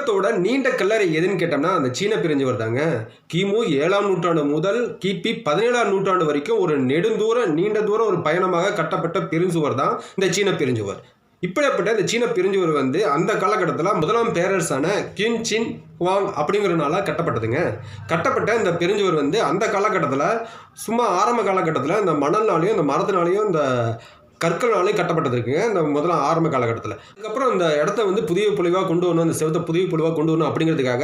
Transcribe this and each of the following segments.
உலகத்தோட நீண்ட கல்லறை எதுன்னு கேட்டோம்னா அந்த சீன பெருஞ்சுவர் தாங்க. கிமு 7ஆம் நூற்றாண்டு முதல் கிபி 17ஆம் நூற்றாண்டு வரைக்கும் ஒரு நீண்ட தூரம் ஒரு பயணமாக கட்டப்பட்ட பெருஞ்சுவர் தான் இந்த சீன பெருஞ்சுவர். இப்படிப்பட்ட இந்த சீன பெருஞ்சுவர் வந்து அந்த காலகட்டத்தில் முதலாம் பேரரசான கின் சின் ஹுவாங் அப்படிங்கிறனால கட்டப்பட்டதுங்க. கட்டப்பட்ட இந்த பெருஞ்சுவர் வந்து அந்த காலகட்டத்தில் சும்மா ஆரம்ப காலகட்டத்தில் இந்த மணல்னாலையும் இந்த மரத்தினாலையும் இந்த கற்களாலையும் கட்டப்பட்டது இருக்குங்க இந்த முதல்ல ஆரம்ப காலகட்டத்தில். அதுக்கப்புறம் இந்த இடத்த வந்து புதிய பொலிவாக கொண்டு வரணும், அந்த செவத்தை புதிய பொலிவாக கொண்டு வரணும் அப்படிங்கிறதுக்காக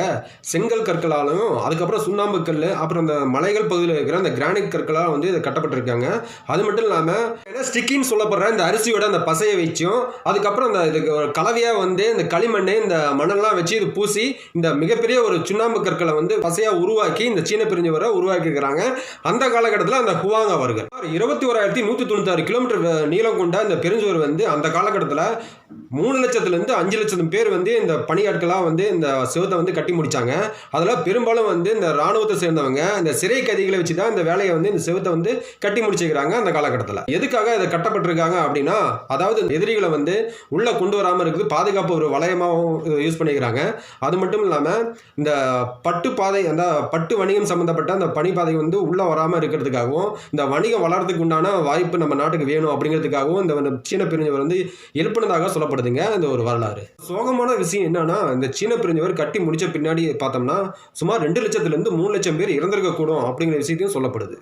செங்கல் கற்களாலும் அதுக்கப்புறம் சுண்ணாம்பு கல் அப்புறம் இந்த மலைகள் பகுதியில் இருக்கிற அந்த கிரானைட் கற்களால் வந்து இதை கட்டப்பட்டிருக்காங்க. அது மட்டும் இல்லாமல் ஸ்டிக்கின்னு சொல்லப்படுற இந்த அரிசியோட அந்த பசையை வச்சும் அதுக்கப்புறம் இந்த இதுக்கு கலவையாக வந்து இந்த களிமண்ணை இந்த மண்ணெல்லாம் வச்சு இது பூசி இந்த மிகப்பெரிய ஒரு சுண்ணாம்பு கற்களை வந்து பசையாக உருவாக்கி இந்த சீன பெருஞ்சுவரை உருவாக்கி இருக்கிறாங்க. அந்த காலகட்டத்தில் அந்த ஹுவாங் அவர்கள் 21,196 கிலோமீட்டர் நீளம் கொண்ட இந்த பெருஞ்சுவர் வந்து அந்த காலகட்டத்தில் 3 லட்சத்திலிருந்து 5 லட்சம் பேர் வந்து இந்த பணியாட்களாக வந்து இந்த செவத்தை வந்து கட்டி முடிச்சாங்க. அதில் பெரும்பாலும் வந்து இந்த இராணுவத்தை சேர்ந்தவங்க இந்த சிறை கைதிகளை வச்சு தான் இந்த வேலையை வந்து இந்த செவத்தை வந்து கட்டி முடிச்சுக்கிறாங்க. அந்த காலகட்டத்தில் எதுக்காக இதை கட்டப்பட்டிருக்காங்க அப்படின்னா, அதாவது எதிரிகளை வந்து உள்ளே கொண்டு வராமல் இருக்குது பாதுகாப்பு ஒரு வளையமாகவும் யூஸ் பண்ணிக்கிறாங்க. அது மட்டும் இல்லாமல் இந்த பட்டு பாதை அந்த பட்டு வணிகம் சம்மந்தப்பட்ட அந்த பணிப்பாதை வந்து உள்ளே வராமல் இருக்கிறதுக்காகவும் இந்த வணிகம் வளர்றதுக்கு உண்டான வாய்ப்பு நம்ம நாட்டுக்கு வேணும் அப்படிங்கிறதுக்காகவும் இந்த சீன பெருஞ்சுவர் வந்து எழுப்பினதாக சொல்லப்படுதுங்க. இந்த ஒரு வரலாறு சோகமான விஷயம் என்னன்னா, இந்த சீன பெருஞ்சுவர் கட்டி முடிச்ச பின்னாடி பார்த்தோம்னா சுமார் 2 லட்சத்திலிருந்து 3 லட்சம் பேர் இறந்திருக்க கூடும் அப்படிங்கிற விஷயத்தையும் சொல்லப்படுது.